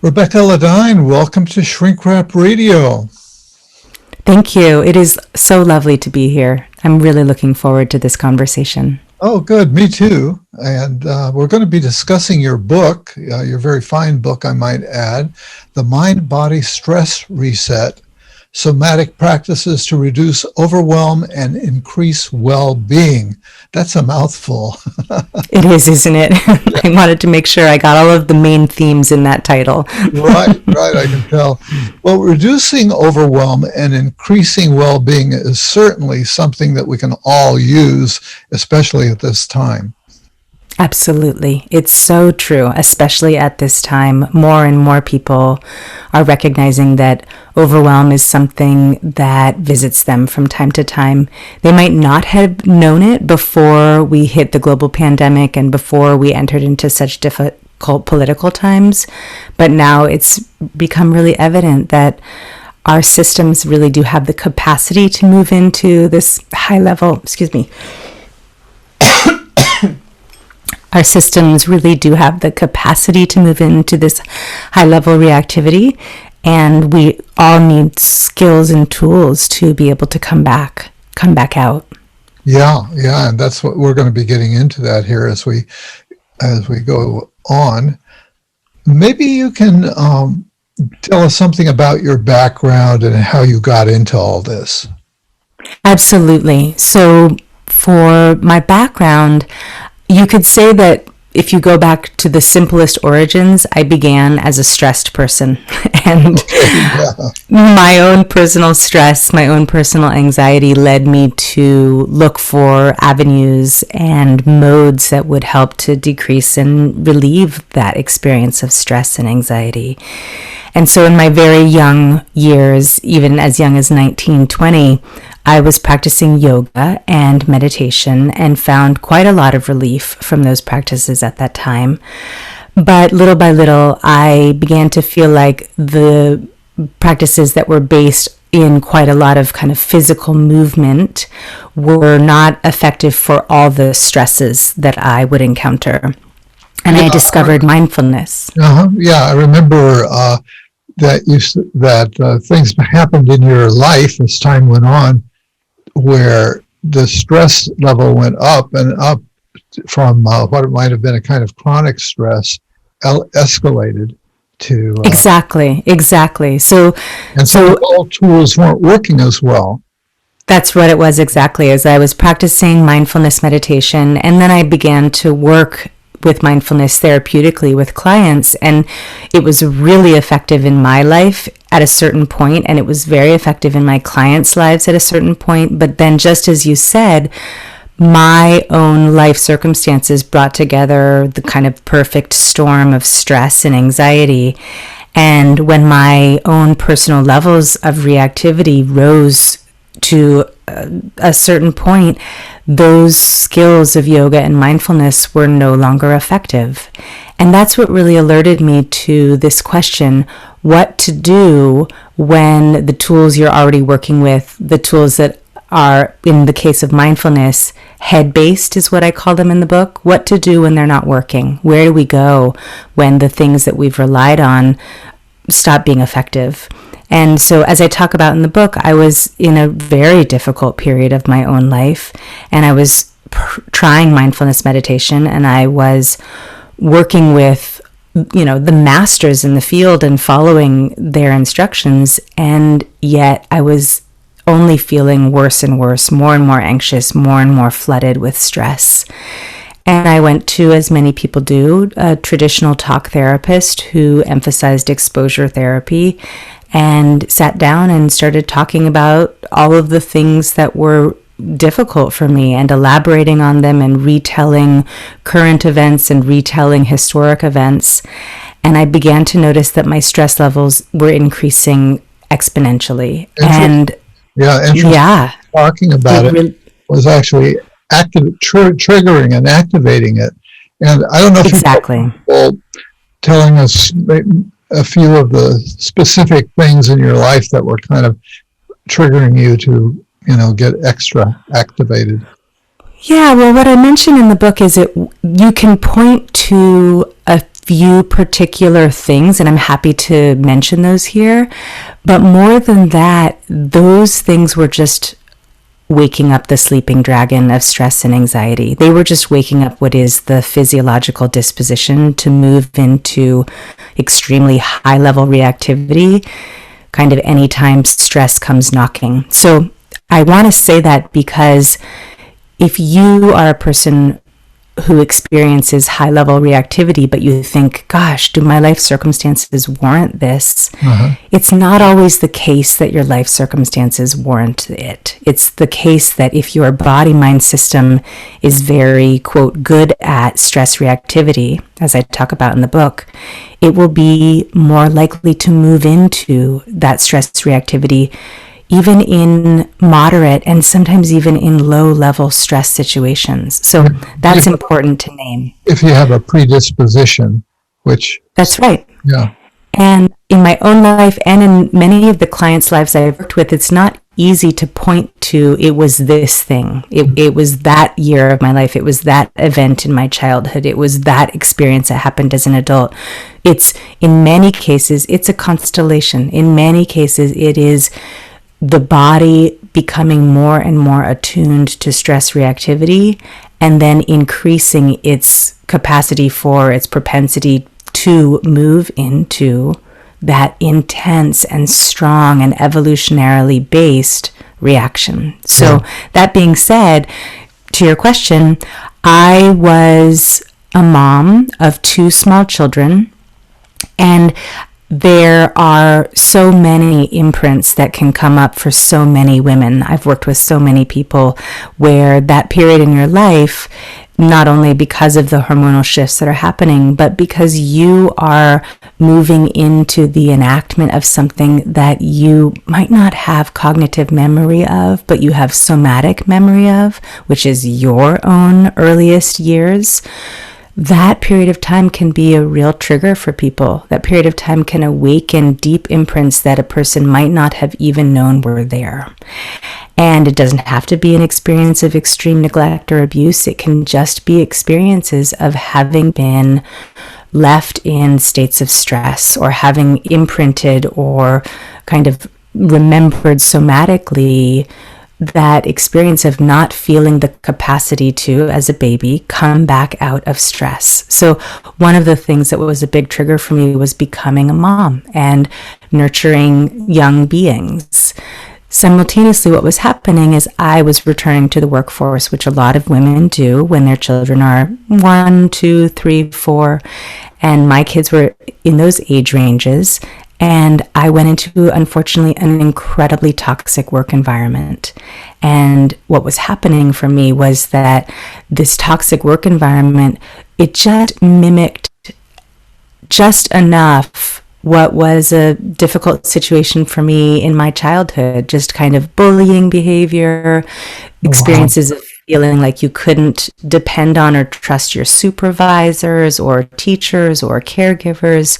Rebekkah LaDyne, welcome to Shrink Wrap Radio. Thank you. It is so lovely to be here. I'm really looking forward to this conversation. Oh, good. Me too. And we're going to be discussing your book, your very fine book, I might add, The Mind-Body Stress Reset, Somatic Practices to Reduce Overwhelm and Increase Well-Being. That's a mouthful. It is, isn't it? I wanted to make sure I got all of the main themes in that title. Right, I can tell. Well, reducing overwhelm and increasing well-being is certainly something that we can all use, especially at this time. Absolutely. It's so true, especially at this time. More and more people are recognizing that overwhelm is something that visits them from time to time. They might not have known it before we hit the global pandemic and before we entered into such difficult political times, but now it's become really evident that our systems really do have the capacity to move into this high level, Our systems really do have the capacity to move into this high-level reactivity, and we all need skills and tools to be able to come back out. Yeah, and that's what we're going to be getting into that here as we go on. Maybe you can tell us something about your background and how you got into all this. Absolutely. So for my background, you could say that if you go back to the simplest origins, I began as a stressed person. And my own personal stress, my own personal anxiety led me to look for avenues and modes that would help to decrease and relieve that experience of stress and anxiety. And so in my very young years, even as young as 19, 20, I was practicing yoga and meditation and found quite a lot of relief from those practices at that time. But little by little, I began to feel like the practices that were based in quite a lot of kind of physical movement were not effective for all the stresses that I would encounter. And I discovered mindfulness. Yeah, I remember that things happened in your life as time went on, where the stress level went up and up from what it might have been a kind of chronic stress escalated to... Exactly. So all tools weren't working as well. That's what it was exactly, as I was practicing mindfulness meditation, and then I began to work with mindfulness therapeutically with clients, and it was really effective in my life at a certain point, and it was very effective in my clients' lives at a certain point. But then, just as you said, my own life circumstances brought together the kind of perfect storm of stress and anxiety. And when my own personal levels of reactivity rose to a certain point, those skills of yoga and mindfulness were no longer effective. And that's what really alerted me to this question: what to do when the tools you're already working with, the tools that are, in the case of mindfulness, head-based is what I call them in the book, what to do when they're not working. Where do we go when the things that we've relied on stop being effective? And so, as I talk about in the book, I was in a very difficult period of my own life, and I was trying mindfulness meditation, and I was working with, the masters in the field and following their instructions, and yet I was only feeling worse and worse, more and more anxious, more and more flooded with stress. And I went to, as many people do, a traditional talk therapist who emphasized exposure therapy, and sat down and started talking about all of the things that were difficult for me and elaborating on them and retelling current events and retelling historic events. And I began to notice that my stress levels were increasing exponentially. Talking about it was actually triggering and activating it. And I don't know if you're telling us a few of the specific things in your life that were kind of triggering you to, get extra activated. Yeah, well, what I mentioned in the book is you can point to a few particular things, and I'm happy to mention those here. But more than that, those things were just waking up the sleeping dragon of stress and anxiety. They were just waking up what is the physiological disposition to move into extremely high level reactivity, kind of anytime stress comes knocking. So I want to say that because if you are a person who experiences high level reactivity, but you think, gosh, do my life circumstances warrant this? It's not always the case that your life circumstances warrant it. It's the case that if your body mind system is very, quote, good at stress reactivity, as I talk about in the book, it will be more likely to move into that stress reactivity even in moderate and sometimes even in low-level stress situations. So that's important to name. If you have a predisposition, which... That's right. Yeah. And in my own life and in many of the clients' lives I've worked with, it's not easy to point to, it was this thing. It was that year of my life. It was that event in my childhood. It was that experience that happened as an adult. It's, in many cases, it's a constellation. In many cases, it is the body becoming more and more attuned to stress reactivity and then increasing its capacity for its propensity to move into that intense and strong and evolutionarily based reaction. So that being said, to your question, I was a mom of 2 small children, and there are so many imprints that can come up for so many women. I've worked with so many people where that period in your life, not only because of the hormonal shifts that are happening, but because you are moving into the enactment of something that you might not have cognitive memory of, but you have somatic memory of, which is your own earliest years. That period of time can be a real trigger for people. That period of time can awaken deep imprints that a person might not have even known were there. And it doesn't have to be an experience of extreme neglect or abuse. It can just be experiences of having been left in states of stress or having imprinted or kind of remembered somatically that experience of not feeling the capacity to, as a baby, come back out of stress. So one of the things that was a big trigger for me was becoming a mom and nurturing young beings. Simultaneously, what was happening is I was returning to the workforce, which a lot of women do when their children are 1, 2, 3, 4, and my kids were in those age ranges. And I went into, unfortunately, an incredibly toxic work environment. And what was happening for me was that this toxic work environment, it just mimicked just enough what was a difficult situation for me in my childhood, just kind of bullying behavior, experiences of feeling like you couldn't depend on or trust your supervisors or teachers or caregivers.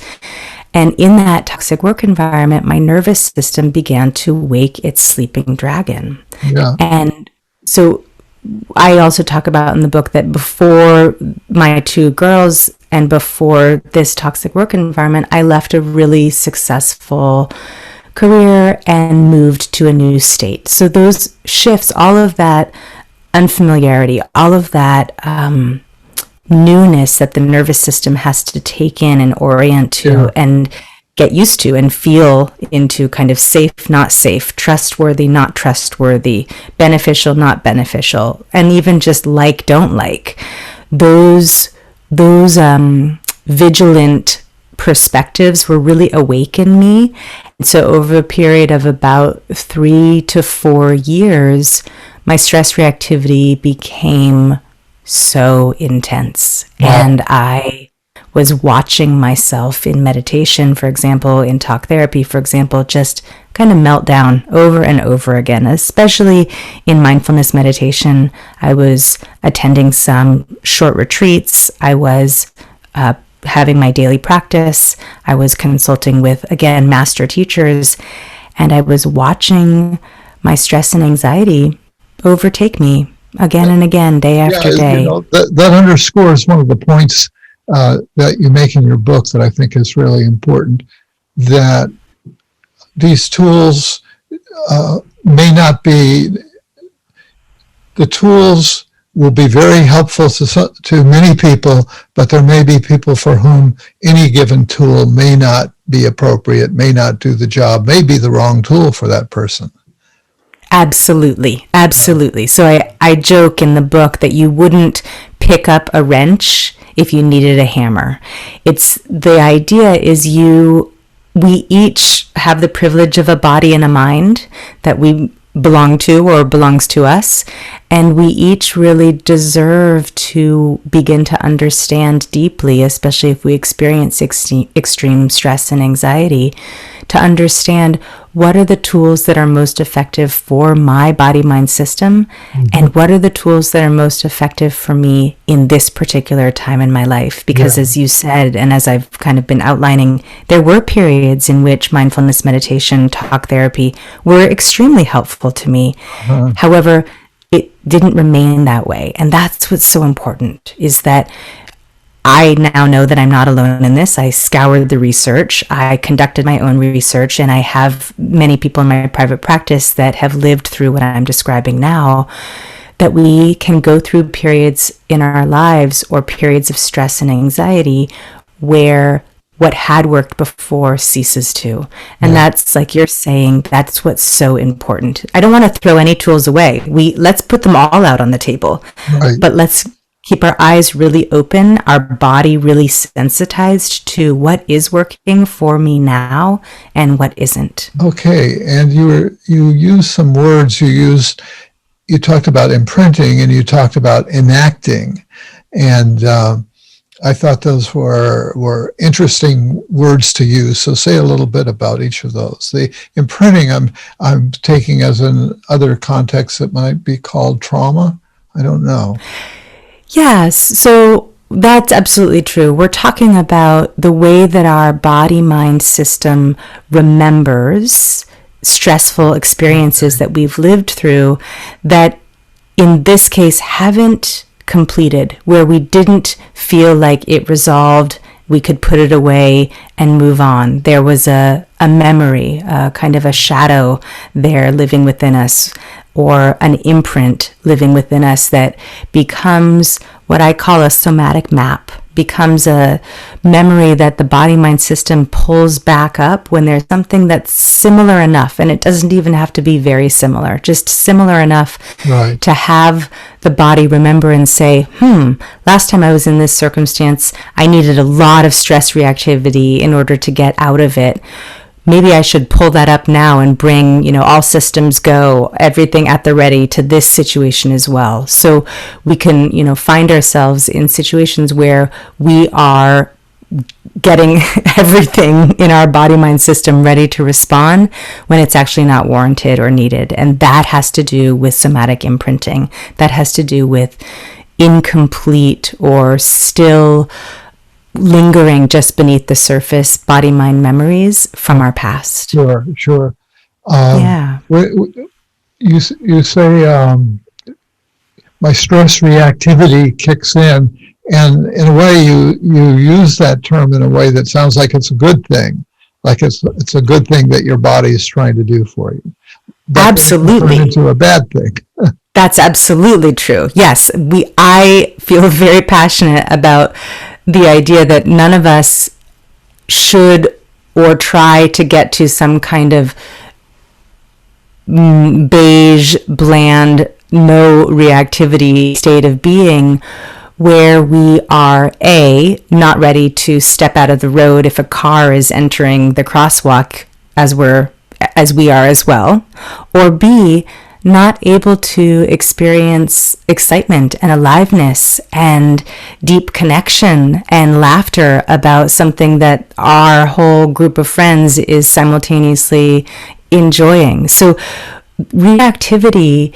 And in that toxic work environment, my nervous system began to wake its sleeping dragon. Yeah. And so I also talk about in the book that before my 2 girls and before this toxic work environment, I left a really successful career and moved to a new state. So those shifts, all of that unfamiliarity, all of that newness that the nervous system has to take in and orient to and get used to and feel into, kind of safe, not safe, trustworthy, not trustworthy, beneficial, not beneficial, and even just like, don't like. Those vigilant perspectives were really awake in me. And so over a period of about 3 to 4 years, my stress reactivity became so intense. Wow. And I was watching myself in meditation, for example, in talk therapy, for example, just kind of melt down over and over again, especially in mindfulness meditation. I was attending some short retreats. I was having my daily practice. I was consulting with, again, master teachers, and I was watching my stress and anxiety overtake me again and again, day after day. That underscores one of the points that you make in your book that I think is really important, that these tools may not be, the tools will be very helpful to many people, but there may be people for whom any given tool may not be appropriate, may not do the job, may be the wrong tool for that person. Absolutely. Absolutely. So I joke in the book that you wouldn't pick up a wrench if you needed a hammer. It's the idea is we each have the privilege of a body and a mind that we belong to or belongs to us, and we each really deserve to begin to understand deeply, especially if we experience extreme stress and anxiety, to understand what are the tools that are most effective for my body-mind system, and what are the tools that are most effective for me in this particular time in my life. Because as you said, and as I've kind of been outlining, there were periods in which mindfulness meditation, talk therapy were extremely helpful to me. However, it didn't remain that way. And that's what's so important, is that I now know that I'm not alone in this. I scoured the research. I conducted my own research, and I have many people in my private practice that have lived through what I'm describing now, that we can go through periods in our lives or periods of stress and anxiety where what had worked before ceases to. And that's, like you're saying, that's what's so important. I don't want to throw any tools away. Let's put them all out on the table, but let's keep our eyes really open, our body really sensitized to what is working for me now and what isn't. Okay, and you used some words. You talked about imprinting and you talked about enacting, and I thought those were interesting words to use. So say a little bit about each of those. The imprinting, I'm taking as in other contexts that might be called trauma. I don't know. Yes, so that's absolutely true. We're talking about the way that our body-mind system remembers stressful experiences that we've lived through that in this case haven't completed, where we didn't feel like it resolved, we could put it away and move on. There was a memory, kind of a shadow there living within us, or an imprint living within us that becomes what I call a somatic map, becomes a memory that the body-mind system pulls back up when there's something that's similar enough, and it doesn't even have to be very similar, just similar enough to have the body remember and say, last time I was in this circumstance, I needed a lot of stress reactivity in order to get out of it. Maybe I should pull that up now and bring, all systems go, everything at the ready to this situation as well. So we can, find ourselves in situations where we are getting everything in our body-mind system ready to respond when it's actually not warranted or needed. And that has to do with somatic imprinting. That has to do with incomplete or still lingering just beneath the surface body-mind memories from our past. Sure. You say my stress reactivity kicks in, and in a way you use that term in a way that sounds like it's a good thing, like it's a good thing that your body is trying to do for you. But absolutely. Into a bad thing. That's absolutely true. Yes, I feel very passionate about the idea that none of us should or try to get to some kind of beige, bland, no reactivity state of being where we are not ready to step out of the road if a car is entering the crosswalk as we are as well, or B, not able to experience excitement and aliveness and deep connection and laughter about something that our whole group of friends is simultaneously enjoying. So reactivity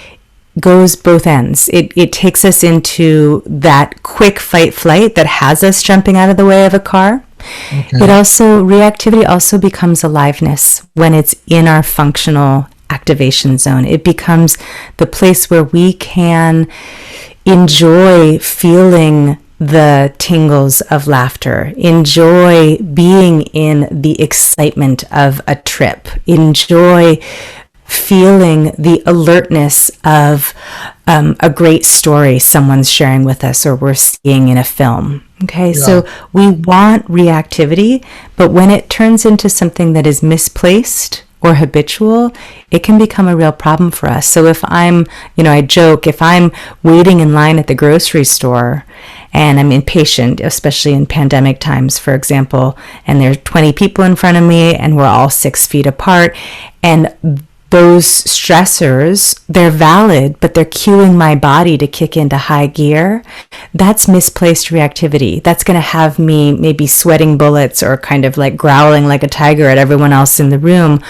goes both ends. It takes us into that quick fight flight that has us jumping out of the way of a car. Okay. Reactivity also becomes aliveness when it's in our functional activation zone. It becomes the place where we can enjoy feeling the tingles of laughter. Enjoy being in the excitement of a trip. Enjoy feeling the alertness of a great story someone's sharing with us or we're seeing in a film. Okay, so we want reactivity, but when it turns into something that is misplaced or habitual, it can become a real problem for us. So if I'm, I joke, if I'm waiting in line at the grocery store and I'm impatient, especially in pandemic times, for example, and there's 20 people in front of me and we're all 6 feet apart, and those stressors, they're valid, but they're cueing my body to kick into high gear. That's misplaced reactivity. That's going to have me maybe sweating bullets or kind of like growling like a tiger at everyone else in the room.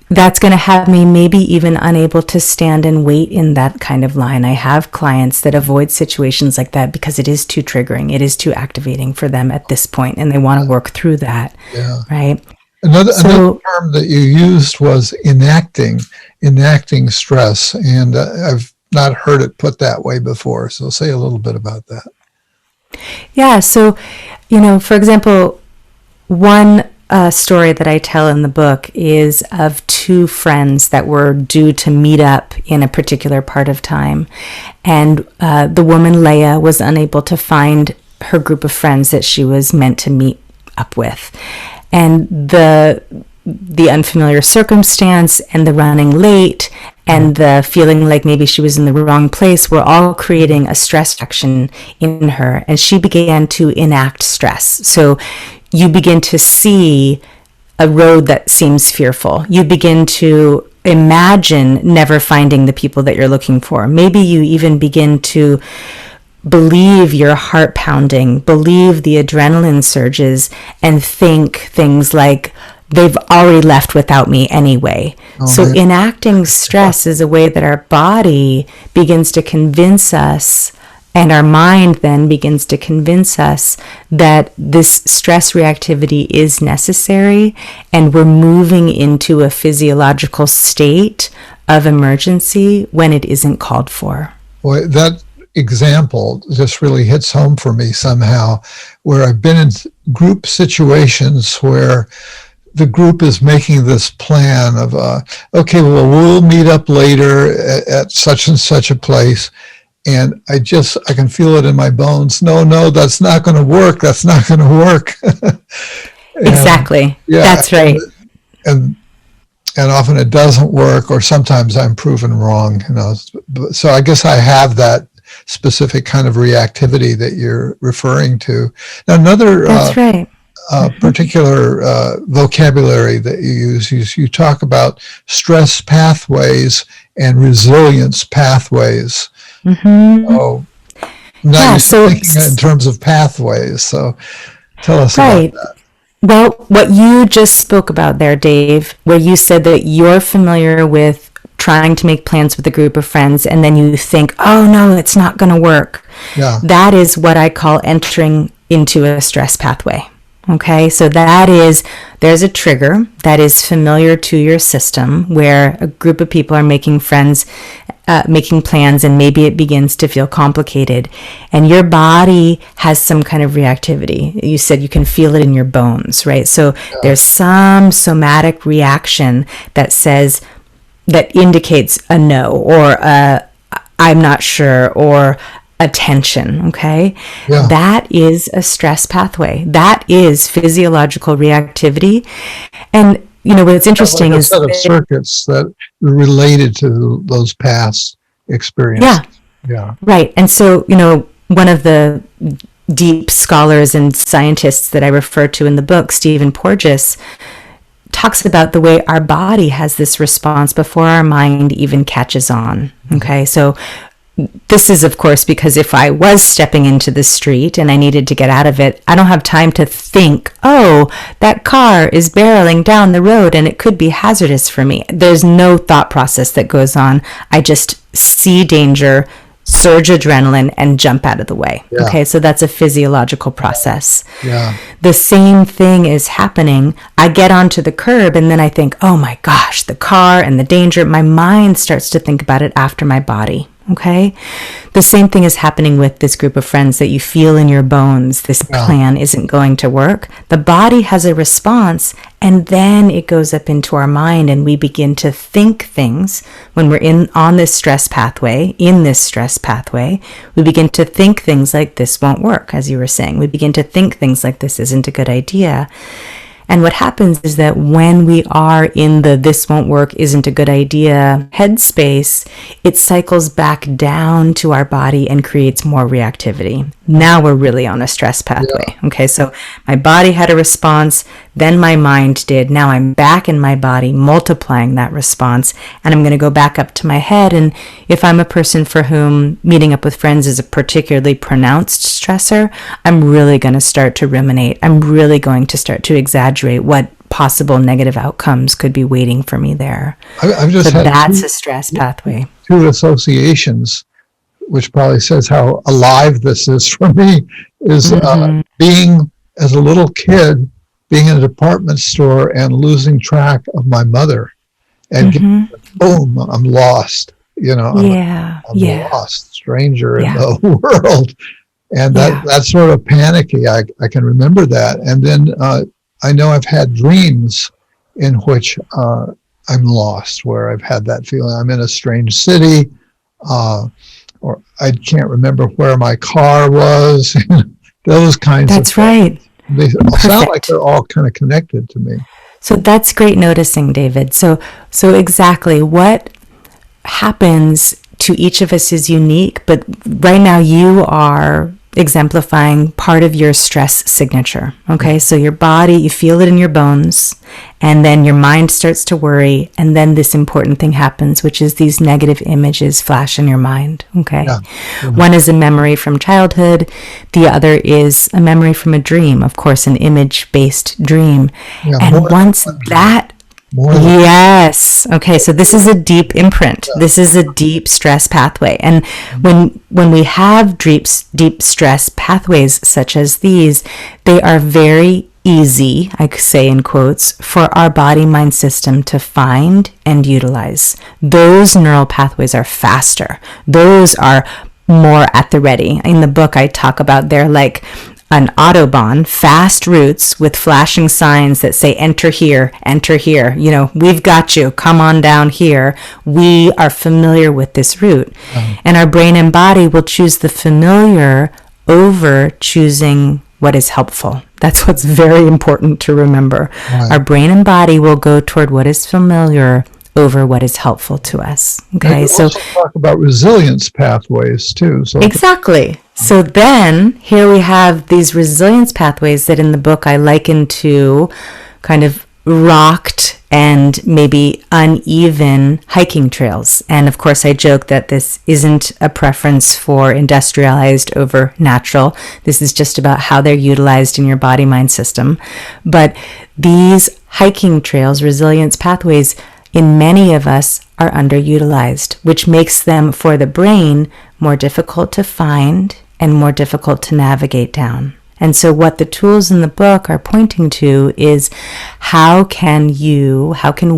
That's going to have me maybe even unable to stand and wait in that kind of line. I have clients that avoid situations like that because it is too triggering. It is too activating for them at this point, and they want to work through that. Yeah. Right? Another term that you used was enacting stress, and I've not heard it put that way before. So say a little bit about that. Yeah. So, for example, one story that I tell in the book is of 2 friends that were due to meet up in a particular part of time. And the woman, Leah, was unable to find her group of friends that she was meant to meet up with. And the unfamiliar circumstance and the running late and the feeling like maybe she was in the wrong place were all creating a stress action in her. And she began to enact stress. So you begin to see a road that seems fearful. You begin to imagine never finding the people that you're looking for. Maybe you even begin to believe your heart pounding, believe the adrenaline surges, and think things like, they've already left without me anyway. So enacting stress is a way that our body begins to convince us, and our mind then begins to convince us that this stress reactivity is necessary, and we're moving into a physiological state of emergency when it isn't called for. Boy, that example just really hits home for me somehow, where I've been in group situations where the group is making this plan of, okay, well, we'll meet up later at such and such a place. And I can feel it in my bones. No, that's not going to work. That's not going to work. Exactly. That's right. And often it doesn't work, or sometimes I'm proven wrong. So I guess I have that specific kind of reactivity that you're referring to. Now, another That's right. Particular vocabulary that you use, you talk about stress pathways and resilience pathways. Oh, now you're thinking in terms of pathways. So tell us about that. Well, what you just spoke about there, Dave, where you said that you're familiar with trying to make plans with a group of friends, and then you think, oh no, it's not going to work. Yeah. That is what I call entering into a stress pathway. Okay, so there's a trigger that is familiar to your system where a group of people are making plans, and maybe it begins to feel complicated, and your body has some kind of reactivity. You said you can feel it in your bones, right? So there's some somatic reaction that indicates a no, or I'm not sure, or attention. Okay. Yeah. That is a stress pathway. That is physiological reactivity. And what's interesting is a set of circuits that are related to those past experiences. Yeah. Right. And so, one of the deep scholars and scientists that I refer to in the book, Stephen Porges, talks about the way our body has this response before our mind even catches on. Okay. So this is, of course, because if I was stepping into the street and I needed to get out of it, I don't have time to think, oh, that car is barreling down the road and it could be hazardous for me. There's no thought process that goes on. I just see danger, surge adrenaline, and jump out of the way. Yeah. Okay, so that's a physiological process. Yeah. The same thing is happening. I get onto the curb and then I think, oh my gosh, the car and the danger. My mind starts to think about it after my body. Okay. The same thing is happening with this group of friends that you feel in your bones. This plan isn't going to work. The body has a response, and then it goes up into our mind, and we begin to think things when we're on this stress pathway, we begin to think things like this won't work, as you were saying. We begin to think things like this isn't a good idea. And what happens is that when we are in the this won't work, isn't a good idea headspace, it cycles back down to our body and creates more reactivity. Now we're really on a stress pathway. Yeah. Okay, so my body had a response, then my mind did. Now I'm back in my body, multiplying that response, and I'm going to go back up to my head. And if I'm a person for whom meeting up with friends is a particularly pronounced stressor, I'm really going to start to ruminate. I'm really going to start to exaggerate what possible negative outcomes could be waiting for me there. I've just had that's a stress pathway. Two associations, which probably says how alive this is for me, is being, as a little kid, being in a department store and losing track of my mother. And boom, I'm lost. I'm lost, stranger in the world. And that's sort of panicky. I can remember that. And then I know I've had dreams in which I'm lost, where I've had that feeling. I'm in a strange city, or I can't remember where my car was. Those kinds of things. That's right. They sound like they're all kind of connected to me. So that's great noticing, David. So exactly what happens to each of us is unique, but right now you are exemplifying part of your stress signature. Okay, so your body, you feel it in your bones, and then your mind starts to worry, and then this important thing happens, which is these negative images flash in your mind. Okay, one is a memory from childhood, the other is a memory from a dream, of course, an image-based dream. And once that yes. Okay. So this is a deep imprint. Yeah. This is a deep stress pathway. And when we have deep stress pathways such as these, they are very easy, I say in quotes, for our body-mind system to find and utilize. Those neural pathways are faster. Those are more at the ready. In the book, I talk about they're like an Autobahn, fast routes with flashing signs that say, enter here, we've got you, come on down here. We are familiar with this route. And our brain and body will choose the familiar over choosing what is helpful. That's what's very important to remember. Our brain and body will go toward what is familiar over what is helpful to us. Okay, so also talk about resilience pathways too. So exactly. So then here we have these resilience pathways that in the book I liken to kind of rocked and maybe uneven hiking trails. And of course I joke that this isn't a preference for industrialized over natural. This is just about how they're utilized in your body-mind system. But these hiking trails, resilience pathways, in many of us are underutilized, which makes them for the brain more difficult to find and more difficult to navigate down. And so what the tools in the book are pointing to is how can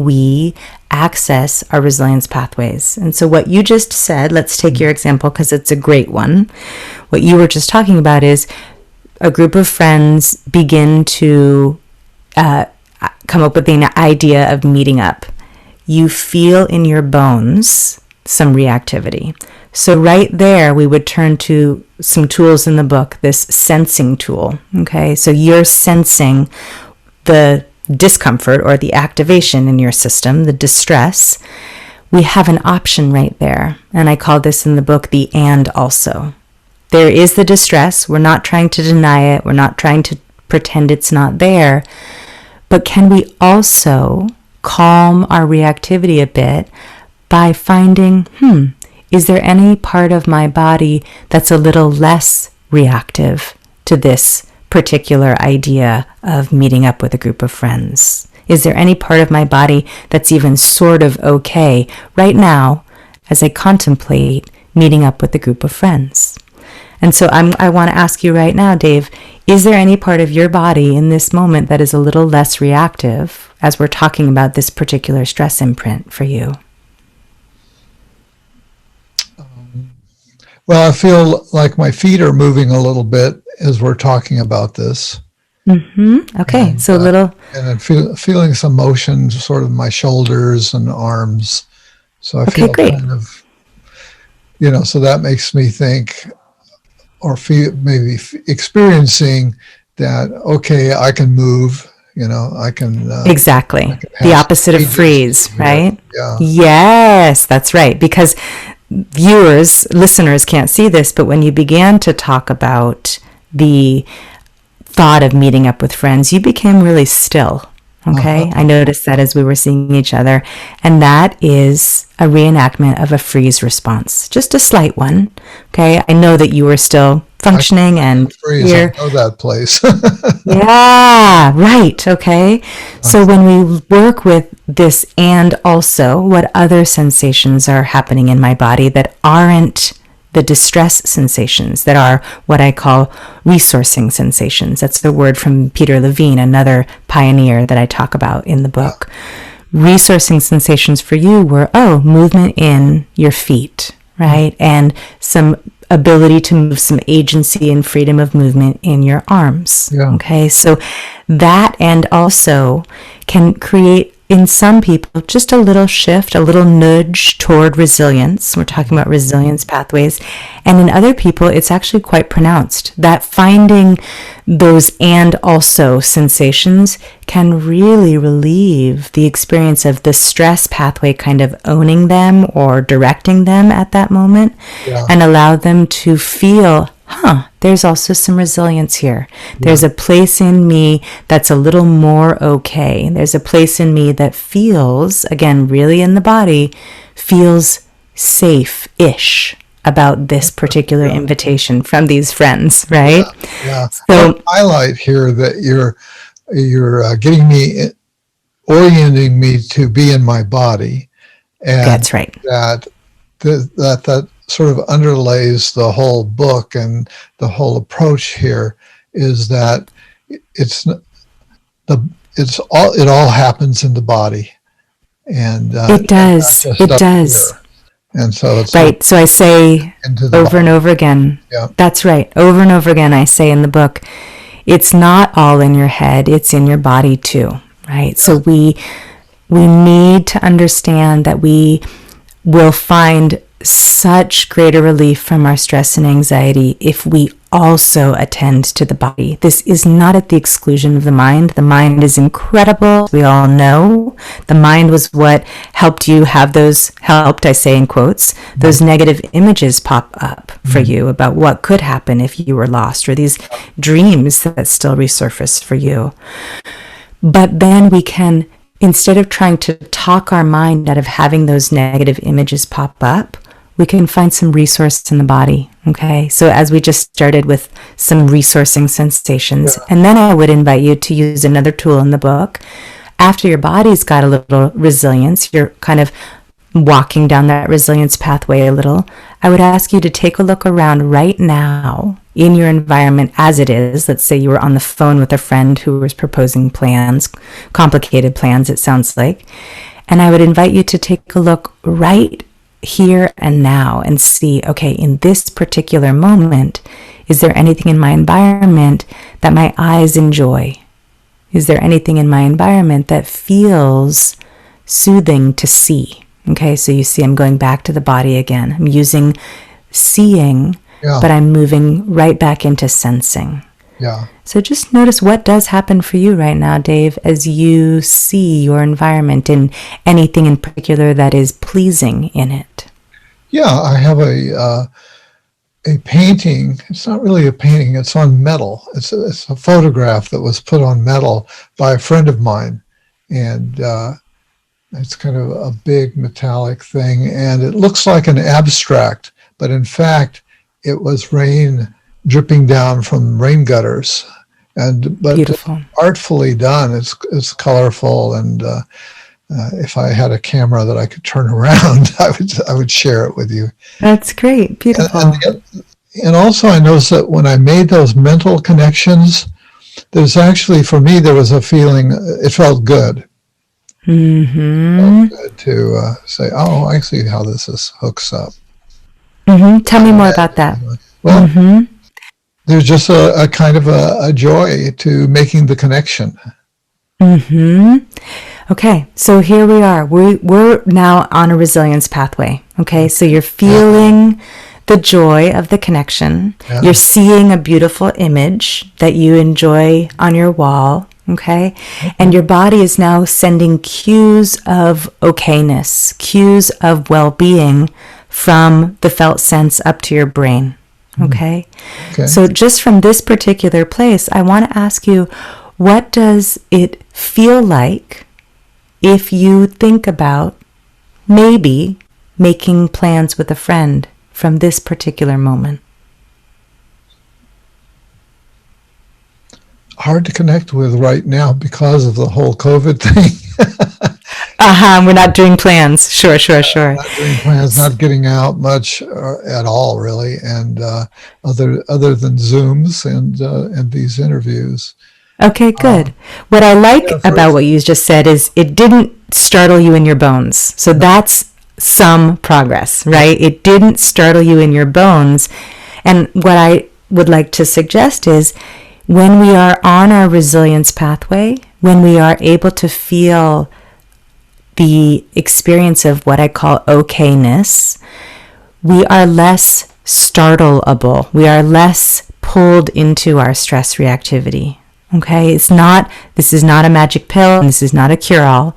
we access our resilience pathways? And so what you just said, let's take your example because it's a great one. What you were just talking about is a group of friends begin to come up with the idea of meeting up. You feel in your bones some reactivity. So right there, we would turn to some tools in the book, this sensing tool. Okay, so you're sensing the discomfort or the activation in your system, the distress. We have an option right there. And I call this in the book the and also. There is the distress. We're not trying to deny it. We're not trying to pretend it's not there. But can we also calm our reactivity a bit by finding, is there any part of my body that's a little less reactive to this particular idea of meeting up with a group of friends? Is there any part of my body that's even sort of okay right now as I contemplate meeting up with a group of friends? And so I want to ask you right now, Dave, is there any part of your body in this moment that is a little less reactive as we're talking about this particular stress imprint for you? Well, I feel like my feet are moving a little bit as we're talking about this. Okay, And, so a little. and I'm feeling some motion sort of in my shoulders and arms. So I Okay, feel great. kind of, so that makes me think or feel maybe experiencing that, okay, I can move, I can. Exactly. I can The have some opposite of freeze, agency here. right? Yeah. Yes, that's right. Because listeners can't see this, but when you began to talk about the thought of meeting up with friends, you became really still. Okay. I noticed that as we were seeing each other. And that is a reenactment of a freeze response, just a slight one. Okay. I know that you were still functioning and Freeze, here. I know that place. Yeah, right. Okay. So when we work with this, and also what other sensations are happening in my body that aren't the distress sensations, that are what I call resourcing sensations. That's the word from Peter Levine, another pioneer that I talk about in the book. Resourcing sensations for you were, movement in your feet, right? And some ability to move, some agency and freedom of movement in your arms. Yeah. Okay, so that, and also can create in some people just a little shift, a little nudge toward resilience. We're talking about resilience pathways. And in other people, it's actually quite pronounced. That finding those and also sensations can really relieve the experience of the stress pathway kind of owning them or directing them at that moment, and allow them to feel, there's also some resilience here. There's a place in me that's a little more okay. There's a place in me that feels, again, really in the body, feels safe-ish about this particular invitation from these friends, right? Yeah. So highlight here that you're getting me, orienting me to be in my body, and that's right. That sort of underlays the whole book and the whole approach here is that it all happens in the body, and it does. It does. Here. And so it's right. So I say over and over again. Yeah. That's right. Over and over again, I say in the book, it's not all in your head. It's in your body too. Right. Yeah. So we need to understand that we will find such greater relief from our stress and anxiety if we also attend to the body. This is not at the exclusion of the mind. The mind is incredible. We all know the mind was what helped you have helped, I say in quotes, those negative images pop up for you about what could happen if you were lost, or these dreams that still resurface for you. But then we can, instead of trying to talk our mind out of having those negative images pop up, we can find some resource in the body. Okay. So as we just started with some resourcing sensations, and then I would invite you to use another tool in the book. After your body's got a little resilience, you're kind of walking down that resilience pathway a little, I would ask you to take a look around right now in your environment as it is. Let's say you were on the phone with a friend who was proposing plans, complicated plans, it sounds like. And I would invite you to take a look right here and now and see, okay, in this particular moment, is there anything in my environment that my eyes enjoy? Is there anything in my environment that feels soothing to see? Okay, so you see I'm going back to the body again. I'm using seeing, but I'm moving right back into sensing. Yeah. So just notice what does happen for you right now, Dave, as you see your environment and anything in particular that is pleasing in it. Yeah, I have a painting. It's not really a painting. It's on metal. It's a photograph that was put on metal by a friend of mine, and it's kind of a big metallic thing, and it looks like an abstract, but in fact, it was rain dripping down from rain gutters, but beautiful, artfully done. It's colorful, and if I had a camera that I could turn around, I would share it with you. That's great, beautiful. And also, I noticed that when I made those mental connections, there's actually, for me, there was a feeling. It felt good. It felt good to say, "Oh, I see how this hooks up." Tell me more about that. Well, there's just a kind of a joy to making the connection. Okay, so here we are. We're now on a resilience pathway. Okay, so you're feeling the joy of the connection. Yeah. You're seeing a beautiful image that you enjoy on your wall. Okay, and your body is now sending cues of okayness, cues of well-being from the felt sense up to your brain. Okay, so just from this particular place, I want to ask you, what does it feel like if you think about maybe making plans with a friend from this particular moment? Hard to connect with right now because of the whole COVID thing. We're not doing plans. Sure. Not doing plans, not getting out much at all, really, and other than Zooms and these interviews. Okay, good. What I like about what you just said is it didn't startle you in your bones. So that's some progress, right? It didn't startle you in your bones. And what I would like to suggest is when we are on our resilience pathway, when we are able to feel the experience of what I call okayness, we are less startleable. We are less pulled into our stress reactivity. Okay, this is not a magic pill, and this is not a cure-all,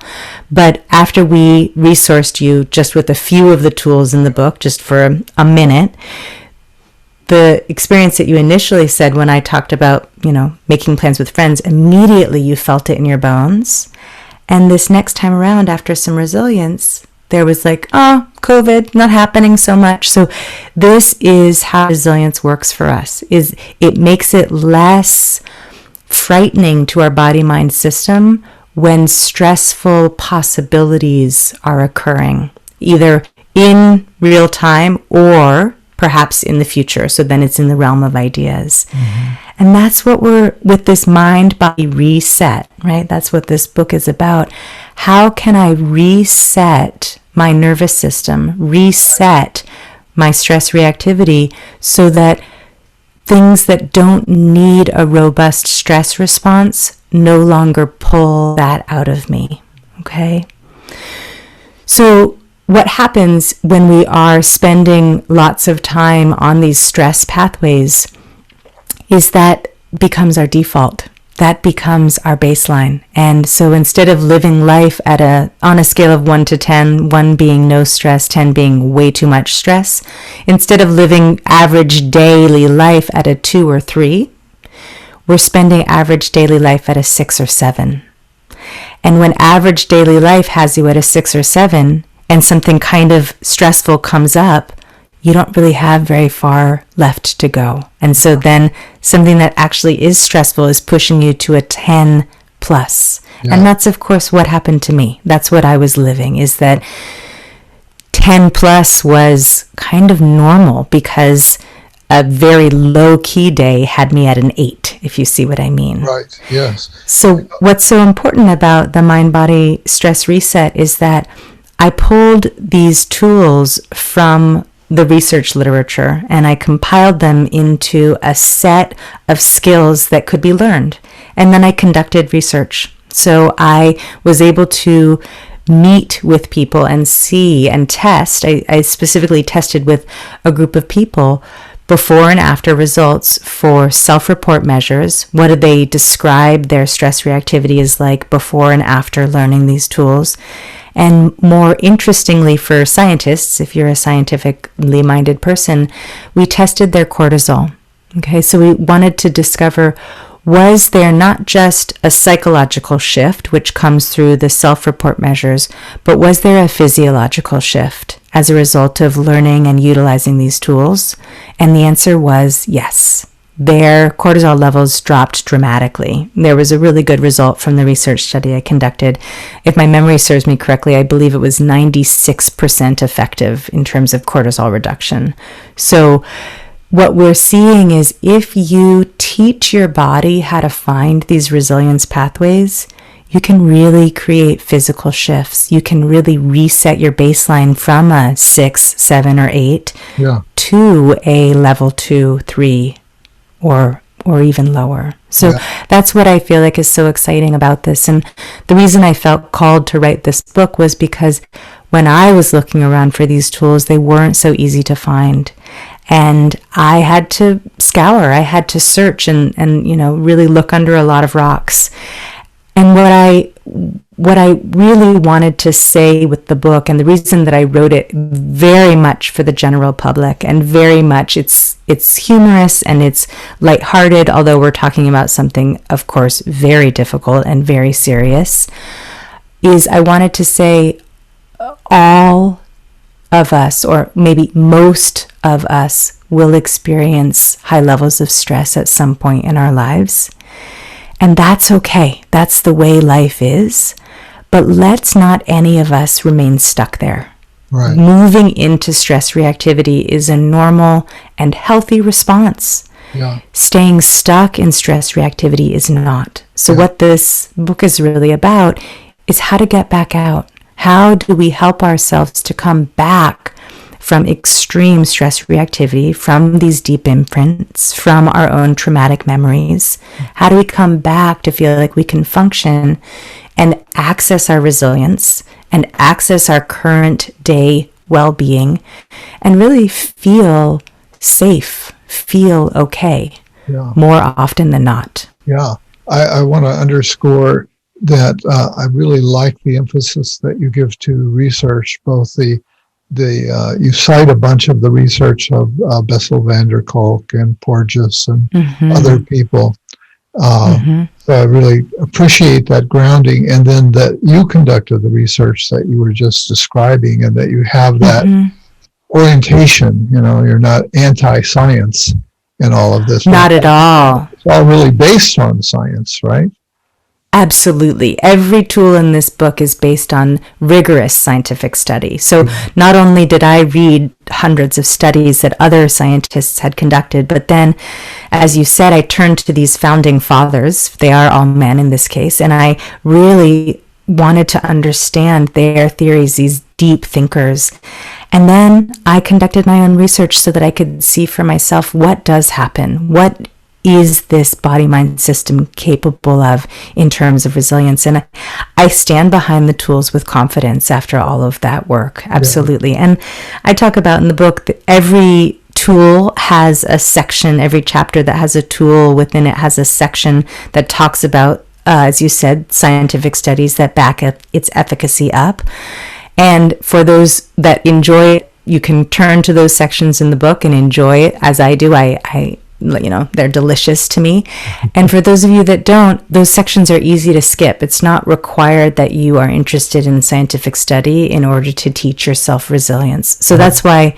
but after we resourced you just with a few of the tools in the book, just for a minute, the experience that you initially said when I talked about, making plans with friends, immediately you felt it in your bones. And this next time around, after some resilience, there was like, COVID, not happening so much. So this is how resilience works for us, is it makes it less frightening to our body-mind system when stressful possibilities are occurring, either in real time or perhaps in the future. So then it's in the realm of ideas. And that's what we're, with this mind-body reset, right? That's what this book is about. How can I reset my nervous system, reset my stress reactivity so that things that don't need a robust stress response no longer pull that out of me, okay? So what happens when we are spending lots of time on these stress pathways is that becomes our default. That becomes our baseline. And so instead of living life on a scale of 1 to 10, 1 being no stress, 10 being way too much stress, instead of living average daily life at a 2 or 3, we're spending average daily life at a 6 or 7. And when average daily life has you at a 6 or 7 and something kind of stressful comes up, you don't really have very far left to go. And so then something that actually is stressful is pushing you to a 10 plus. Yeah. And that's, of course, what happened to me. That's what I was living, is that 10 plus was kind of normal because a very low-key day had me at an 8, if you see what I mean. Right, yes. So what's so important about the mind-body stress reset is that I pulled these tools from the research literature and I compiled them into a set of skills that could be learned. And then I conducted research. So I was able to meet with people and see and test. I specifically tested with a group of people before and after results for self-report measures. What did they describe their stress reactivity as like before and after learning these tools? And more interestingly for scientists, if you're a scientifically minded person, we tested their cortisol. Okay, so we wanted to discover, was there not just a psychological shift, which comes through the self-report measures, but was there a physiological shift as a result of learning and utilizing these tools? And the answer was yes. Their cortisol levels dropped dramatically. There was a really good result from the research study I conducted. If my memory serves me correctly, I believe it was 96% effective in terms of cortisol reduction. So what we're seeing is if you teach your body how to find these resilience pathways, you can really create physical shifts. You can really reset your baseline from a 6, 7, or 8 to a level 2, 3, or even lower. So that's what I feel like is so exciting about this. And the reason I felt called to write this book was because when I was looking around for these tools, they weren't so easy to find. And I had to scour, I had to search and really look under a lot of rocks. And what I really wanted to say with the book, and the reason that I wrote it very much for the general public, and very much it's humorous and it's lighthearted, although we're talking about something, of course, very difficult and very serious, is I wanted to say all of us, or maybe most of us, will experience high levels of stress at some point in our lives. And that's okay. That's the way life is. But let's not any of us remain stuck there. Right. Moving into stress reactivity is a normal and healthy response. Yeah. Staying stuck in stress reactivity is not. So what this book is really about is how to get back out. How do we help ourselves to come back from extreme stress reactivity, from these deep imprints, from our own traumatic memories? How do we come back to feel like we can function and access our resilience and access our current day well-being and really feel safe, feel okay more often than not? Yeah, I want to underscore that I really like the emphasis that you give to research, both you cite a bunch of the research of Bessel van der Kolk and Porges and other people. So I really appreciate that grounding, and then that you conducted the research that you were just describing, and that you have that orientation. You're not anti-science in all of this. Not at all. It's all really based on science, right? Absolutely. Every tool in this book is based on rigorous scientific study. So not only did I read hundreds of studies that other scientists had conducted, but then, as you said, I turned to these founding fathers. They are all men in this case. And I really wanted to understand their theories, these deep thinkers. And then I conducted my own research so that I could see for myself what does happen. What is this body-mind system capable of in terms of resilience? And I stand behind the tools with confidence after all of that work. Absolutely. Yeah. And I talk about in the book that every tool has a section, every chapter that has a tool within it has a section that talks about, as you said, scientific studies that back its efficacy up. And for those that enjoy it, you can turn to those sections in the book and enjoy it as I do. They're delicious to me. And for those of you that don't, those sections are easy to skip. It's not required that you are interested in scientific study in order to teach yourself resilience. So that's why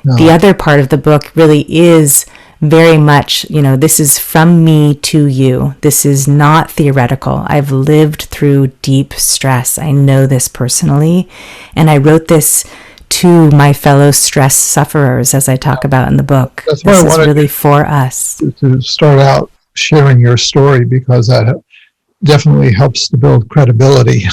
the other part of the book really is very much, this is from me to you. This is not theoretical. I've lived through deep stress. I know this personally. And I wrote this to my fellow stress sufferers, as I talk about in the book. This is really for us. To start out sharing your story, because that definitely helps to build credibility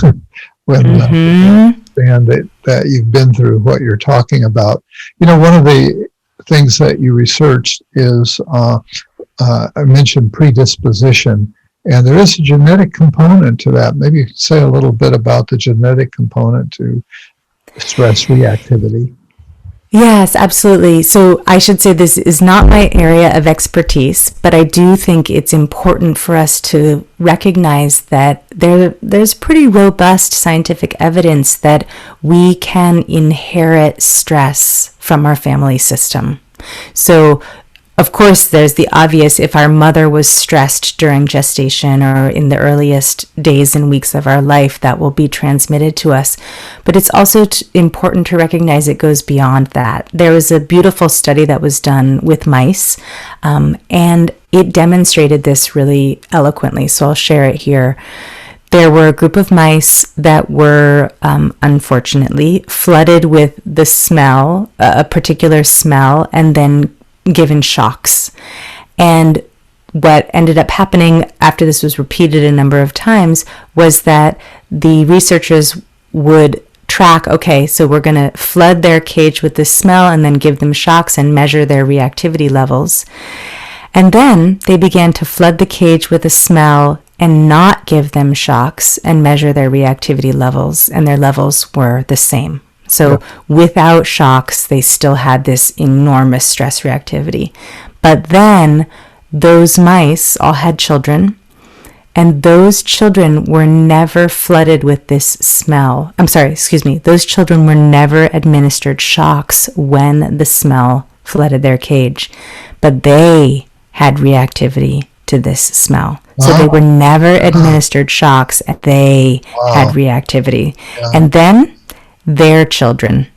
when you understand that you've been through what you're talking about. One of the things that you researched is, I mentioned predisposition, and there is a genetic component to that. Maybe you could say a little bit about the genetic component to stress reactivity. Yes, absolutely. So I should say this is not my area of expertise, but I do think it's important for us to recognize that there's pretty robust scientific evidence that we can inherit stress from our family system. So of course, there's the obvious, if our mother was stressed during gestation or in the earliest days and weeks of our life, that will be transmitted to us. But it's also important to recognize it goes beyond that. There was a beautiful study that was done with mice, and it demonstrated this really eloquently. So I'll share it here. There were a group of mice that were, unfortunately, flooded with the smell, a particular smell, and then given shocks. And what ended up happening after this was repeated a number of times was that the researchers would track, okay, so we're going to flood their cage with this smell and then give them shocks and measure their reactivity levels. And then they began to flood the cage with a smell and not give them shocks and measure their reactivity levels, and their levels were the same. So without shocks, they still had this enormous stress reactivity. But then those mice all had children, and those children were never flooded with this smell. Those children were never administered shocks when the smell flooded their cage, but they had reactivity to this smell. So they were never administered shocks, and they had reactivity. And then their children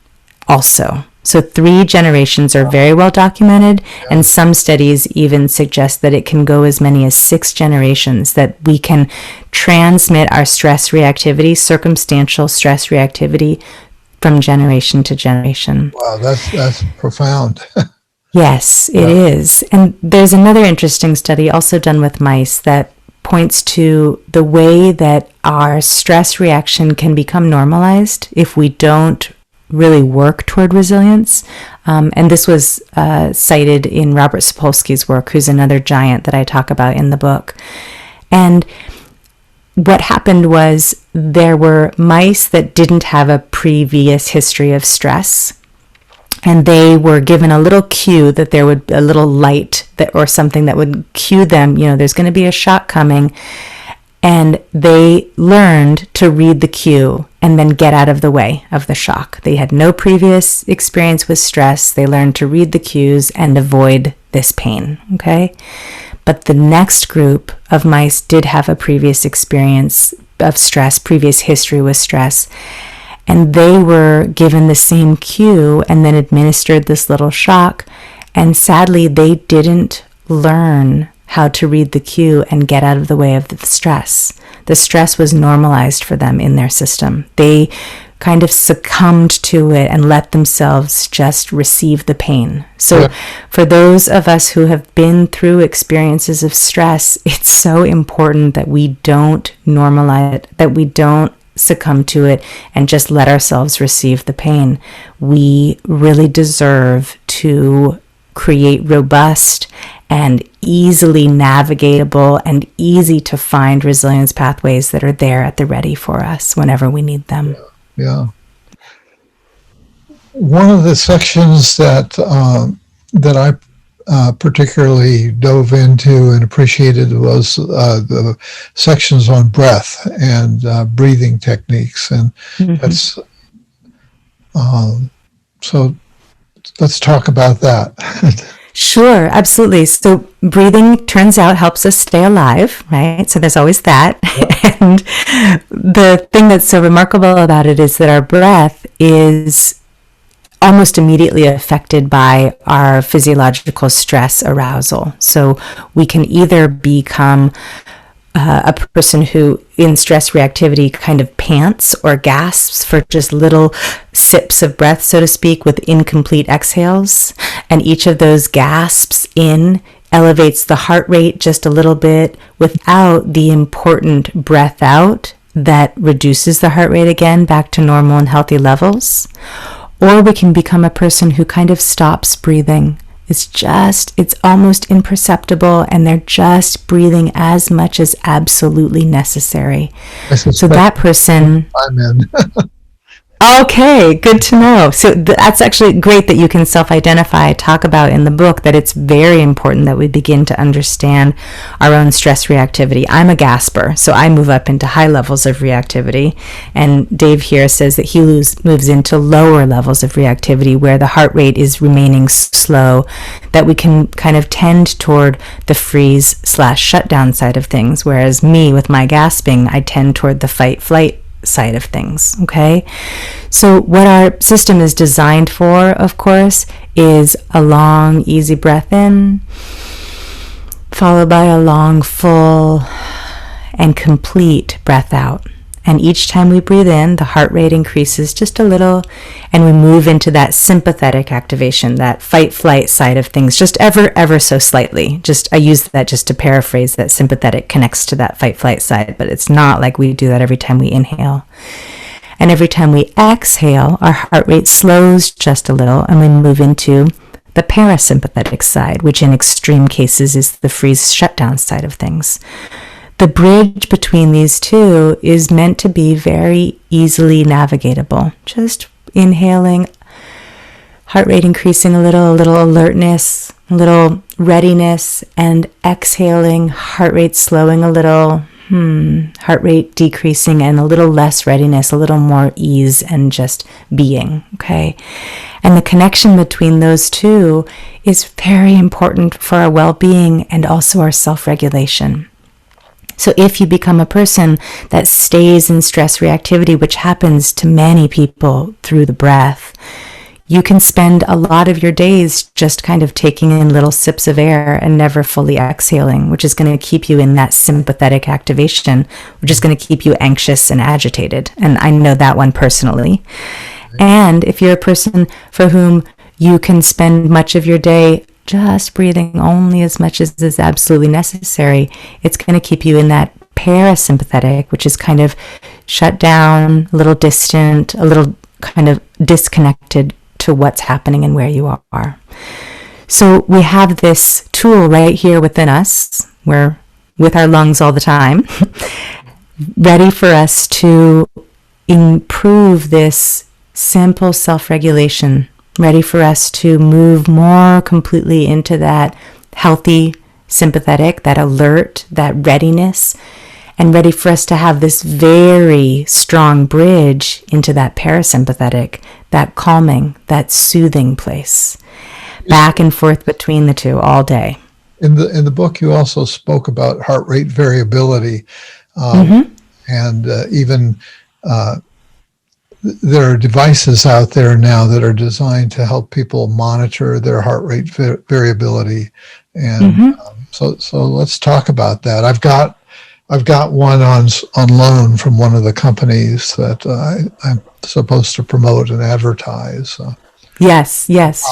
also. So 3 generations are very well documented, and some studies even suggest that it can go as many as 6 generations, that we can transmit our stress reactivity, circumstantial stress reactivity, from generation to generation. Wow, that's profound. Yes, it is. And there's another interesting study also done with mice that points to the way that our stress reaction can become normalized if we don't really work toward resilience. And this was cited in Robert Sapolsky's work, who's another giant that I talk about in the book. And what happened was there were mice that didn't have a previous history of stress. And they were given a little cue that there would be a little light that, or something that would cue them, there's going to be a shock coming. And they learned to read the cue and then get out of the way of the shock. They had no previous experience with stress. They learned to read the cues and avoid this pain, okay? But the next group of mice did have a previous experience of stress, previous history with stress. And they were given the same cue and then administered this little shock. And sadly, they didn't learn how to read the cue and get out of the way of the stress. The stress was normalized for them in their system. They kind of succumbed to it and let themselves just receive the pain. So for those of us who have been through experiences of stress, it's so important that we don't normalize it, that we don't succumb to it and just let ourselves receive the pain. We really deserve to create robust and easily navigatable and easy to find resilience pathways that are there at the ready for us whenever we need them. Yeah. One of the sections that I particularly dove into and appreciated was the sections on breath and breathing techniques, and that's so let's talk about that. Sure, absolutely. So breathing, turns out, helps us stay alive, right? So there's always that. And the thing that's so remarkable about it is that our breath is almost immediately affected by our physiological stress arousal. So we can either become a person who in stress reactivity kind of pants or gasps for just little sips of breath, so to speak, with incomplete exhales. And each of those gasps in elevates the heart rate just a little bit without the important breath out that reduces the heart rate again back to normal and healthy levels. Or we can become a person who kind of stops breathing. It's almost imperceptible, and they're just breathing as much as absolutely necessary. So that person... I'm in. Okay, good to know. So that's actually great that you can self-identify. I talk about in the book that it's very important that we begin to understand our own stress reactivity. I'm a gasper, so I move up into high levels of reactivity. And Dave here says that he moves into lower levels of reactivity where the heart rate is remaining slow, that we can kind of tend toward the freeze/shutdown side of things. Whereas me, with my gasping, I tend toward the fight-flight side of things, okay? So what our system is designed for, of course, is a long, easy breath in, followed by a long, full, and complete breath out. And each time we breathe in, the heart rate increases just a little, and we move into that sympathetic activation, that fight-flight side of things, just ever so slightly. I use that just to paraphrase that sympathetic connects to that fight-flight side, but it's not like we do that every time we inhale. And every time we exhale, our heart rate slows just a little, and we move into the parasympathetic side, which in extreme cases is the freeze shutdown side of things. The bridge between these two is meant to be very easily navigatable. Just inhaling, heart rate increasing a little alertness, a little readiness, and exhaling, heart rate slowing a little, heart rate decreasing, and a little less readiness, a little more ease and just being, okay? And the connection between those two is very important for our well-being and also our self-regulation. So if you become a person that stays in stress reactivity, which happens to many people through the breath, you can spend a lot of your days just kind of taking in little sips of air and never fully exhaling, which is going to keep you in that sympathetic activation, which is going to keep you anxious and agitated. And I know that one personally. And if you're a person for whom you can spend much of your day just breathing only as much as is absolutely necessary, it's going to keep you in that parasympathetic, which is kind of shut down, a little distant, a little kind of disconnected to what's happening and where you are. So we have this tool right here within us. We're with our lungs all the time, ready for us to improve this simple self-regulation, ready for us to move more completely into that healthy sympathetic, that alert, that readiness, and ready for us to have this very strong bridge into that parasympathetic, that calming, that soothing place, back and forth between the two all day. In the book, you also spoke about heart rate variability, and even there are devices out there now that are designed to help people monitor their heart rate variability, and so let's talk about that. I've got one on loan from one of the companies that I'm supposed to promote and advertise. Yes,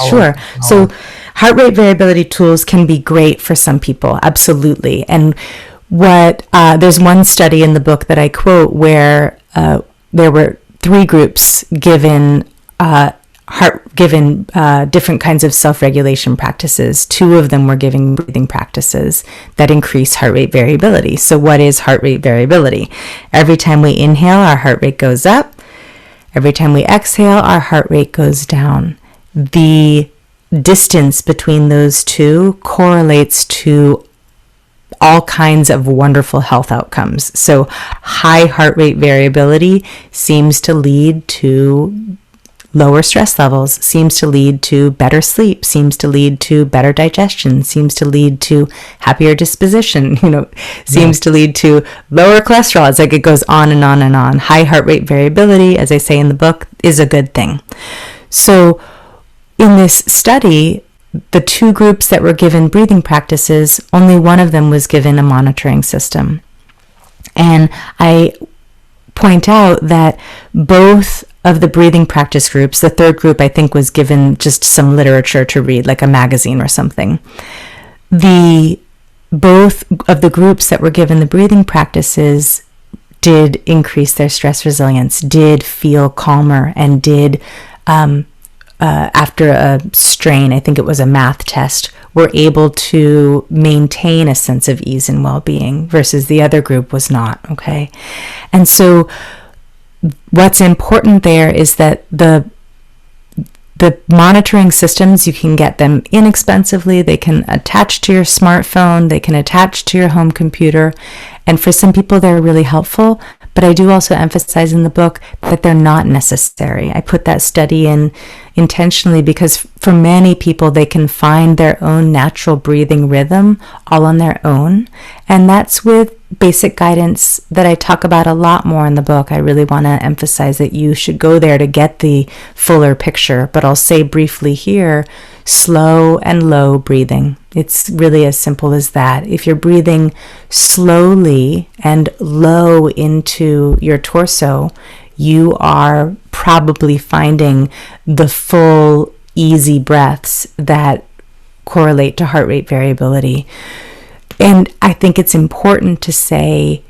sure. So heart rate variability tools can be great for some people, absolutely. And there's one study in the book that I quote where there were 3 groups given different kinds of self-regulation practices. 2 of them were giving breathing practices that increase heart rate variability. So what is heart rate variability? Every time we inhale, our heart rate goes up. Every time we exhale, our heart rate goes down. The distance between those 2 correlates to all kinds of wonderful health outcomes. So high heart rate variability seems to lead to lower stress levels, seems to lead to better sleep, seems to lead to better digestion, seems to lead to happier disposition, seems to lead to lower cholesterol. It's like it goes on and on and on. High heart rate variability, as I say in the book, is a good thing. So in this study, the 2 groups that were given breathing practices, only one of them was given a monitoring system. And I point out that both of the breathing practice groups, the 3rd group I think was given just some literature to read, like a magazine or something. Both of the groups that were given the breathing practices did increase their stress resilience, did feel calmer, and did after a strain, I think it was a math test, were able to maintain a sense of ease and well-being, versus the other group was not, okay? And so what's important there is that the monitoring systems, you can get them inexpensively. They can attach to your smartphone. They can attach to your home computer. And for some people, they're really helpful. But I do also emphasize in the book that they're not necessary. I put that study in intentionally, because for many people, they can find their own natural breathing rhythm all on their own. And that's with basic guidance that I talk about a lot more in the book. I really want to emphasize that you should go there to get the fuller picture. But I'll say briefly here, slow and low breathing. It's really as simple as that. If you're breathing slowly and low into your torso, you are probably finding the full, easy breaths that correlate to heart rate variability. And I think it's important to say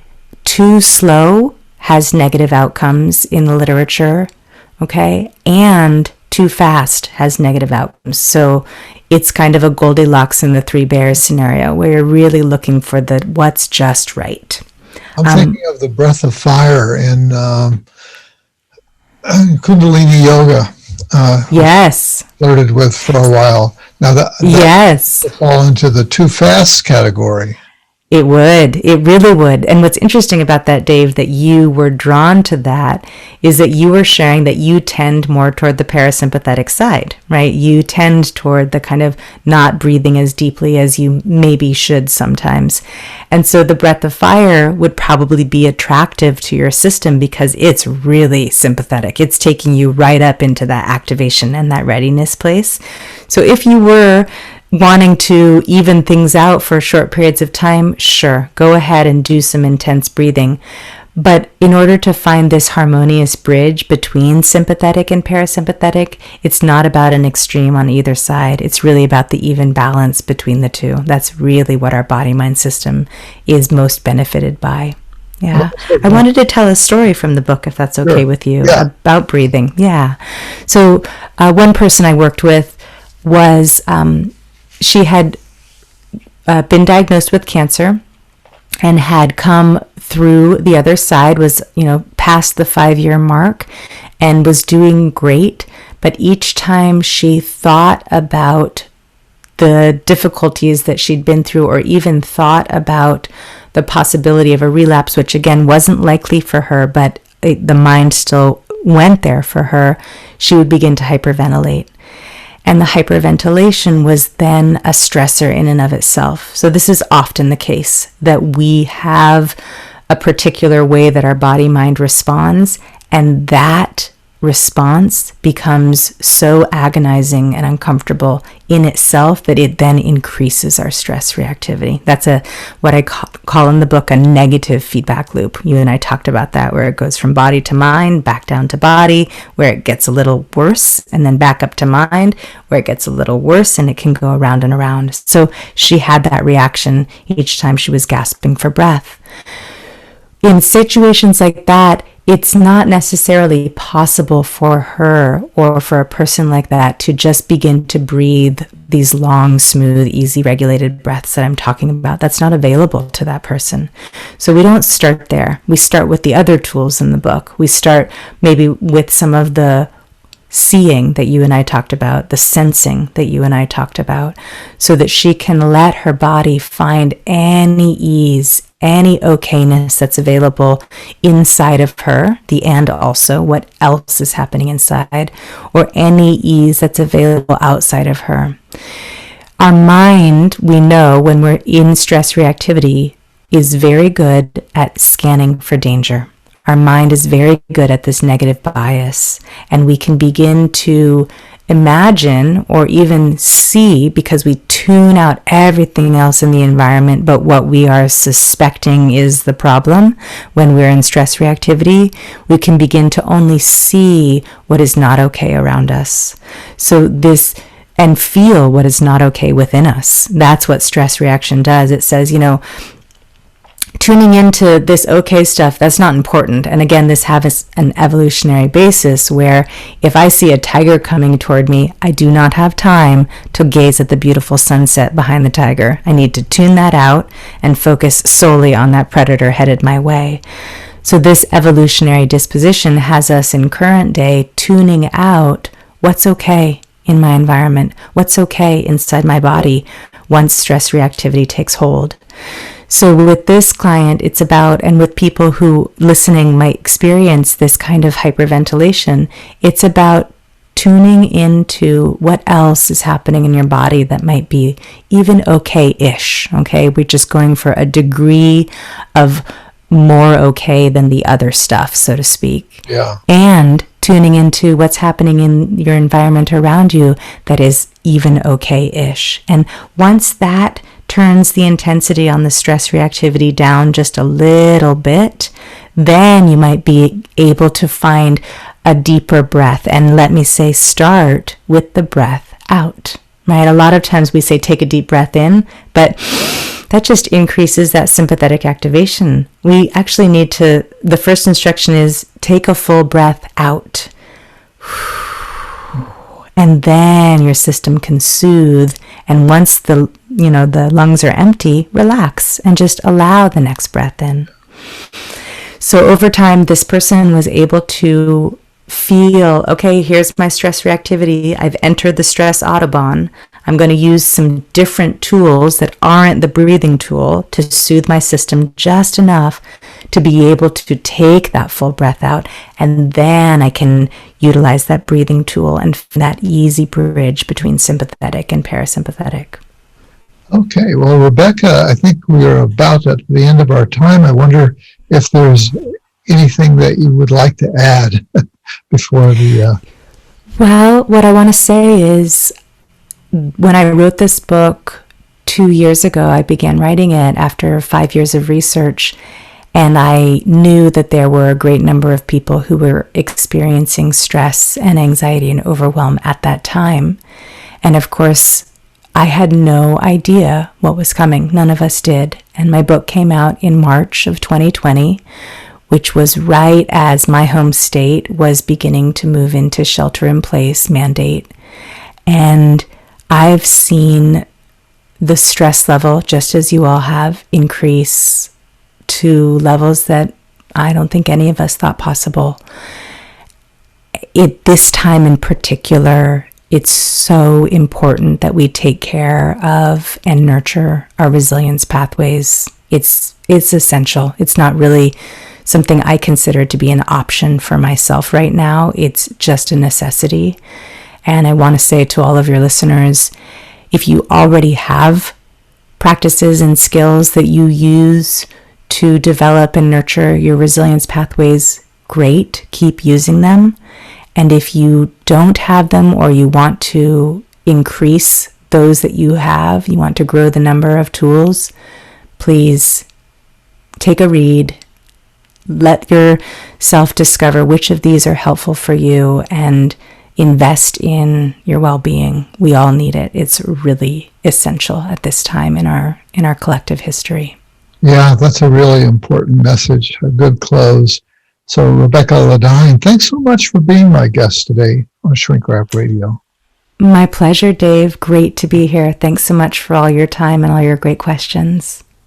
too slow has negative outcomes in the literature, okay? And too fast has negative outcomes. So it's kind of a Goldilocks and the Three Bears scenario where you're really looking for the what's just right. I'm thinking of the breath of fire in Kundalini Yoga. Yes. Flirted with for a while. Now that yes, would fall into the too fast category. It would. It really would. And what's interesting about that, Dave, that you were drawn to that is that you were sharing that you tend more toward the parasympathetic side, right? You tend toward the kind of not breathing as deeply as you maybe should sometimes. And so the breath of fire would probably be attractive to your system because it's really sympathetic. It's taking you right up into that activation and that readiness place. So if you were wanting to even things out for short periods of time, sure, go ahead and do some intense breathing. But in order to find this harmonious bridge between sympathetic and parasympathetic, it's not about an extreme on either side. It's really about the even balance between the two. That's really what our body-mind system is most benefited by. Yeah. I wanted to tell a story from the book, if that's okay with you, about breathing. Yeah. So one person I worked with was... she had been diagnosed with cancer and had come through the other side, was, past the 5-year mark and was doing great. But each time she thought about the difficulties that she'd been through, or even thought about the possibility of a relapse, which again wasn't likely for her, but the mind still went there for her, she would begin to hyperventilate. And the hyperventilation was then a stressor in and of itself. So this is often the case, that we have a particular way that our body-mind responds, and that response becomes so agonizing and uncomfortable in itself that it then increases our stress reactivity. That's what I call in the book a negative feedback loop. You and I talked about that, where it goes from body to mind, back down to body, where it gets a little worse, and then back up to mind, where it gets a little worse, and it can go around and around. So she had that reaction each time she was gasping for breath. In situations like that, it's not necessarily possible for her or for a person like that to just begin to breathe these long, smooth, easy, regulated breaths that I'm talking about. That's not available to that person. So we don't start there. We start with the other tools in the book. We start maybe with some of the seeing that you and I talked about, the sensing that you and I talked about, so that she can let her body find any ease, any okayness that's available inside of her, and also what else is happening inside, or any ease that's available outside of her. Our mind, we know when we're in stress reactivity, is very good at scanning for danger. Our mind is very good at this negative bias, and we can begin to imagine or even see, because we tune out everything else in the environment but what we are suspecting is the problem. When we're in stress reactivity, we can begin to only see what is not okay around us. And feel what is not okay within us. That's what stress reaction does. It says, tuning into this okay stuff, that's not important. And again, this has an evolutionary basis where if I see a tiger coming toward me, I do not have time to gaze at the beautiful sunset behind the tiger. I need to tune that out and focus solely on that predator headed my way. So this evolutionary disposition has us in current day tuning out what's okay in my environment, what's okay inside my body once stress reactivity takes hold. So with this client, it's about, and with people who listening might experience this kind of hyperventilation, it's about tuning into what else is happening in your body that might be even okay-ish, okay? We're just going for a degree of more okay than the other stuff, so to speak. Yeah. And tuning into what's happening in your environment around you that is even okay-ish. And once that turns the intensity on the stress reactivity down just a little bit, then you might be able to find a deeper breath. And let me say, start with the breath out, right? A lot of times we say take a deep breath in, but that just increases that sympathetic activation. We actually need to, the first instruction is take a full breath out. And then your system can soothe. And once the lungs are empty, relax and just allow the next breath in. So over time, this person was able to feel, okay, here's my stress reactivity. I've entered the stress Autobahn. I'm going to use some different tools that aren't the breathing tool to soothe my system just enough to be able to take that full breath out. And then I can utilize that breathing tool and that easy bridge between sympathetic and parasympathetic. Okay, well, Rebekkah, I think we are about at the end of our time. I wonder if there's anything that you would like to add before the... Well, what I want to say is, when I wrote this book 2 years ago, I began writing it after 5 years of research, and I knew that there were a great number of people who were experiencing stress and anxiety and overwhelm at that time. And of course, I had no idea what was coming. None of us did. And my book came out in March of 2020, which was right as my home state was beginning to move into shelter-in-place mandate. And I've seen the stress level, just as you all have, increase to levels that I don't think any of us thought possible. At this time in particular, it's so important that we take care of and nurture our resilience pathways. It's essential. It's not really something I consider to be an option for myself right now. It's just a necessity. And I want to say to all of your listeners, if you already have practices and skills that you use to develop and nurture your resilience pathways, great, keep using them. And if you don't have them or you want to increase those that you have, you want to grow the number of tools, please take a read. Let yourself discover which of these are helpful for you and invest in your well-being. We all need it. It's really essential at this time in our collective history. Yeah, that's a really important message, a good close. So Rebekkah LaDyne, thanks so much for being my guest today on Shrink Wrap Radio. My pleasure, Dave. Great to be here. Thanks so much for all your time and all your great questions.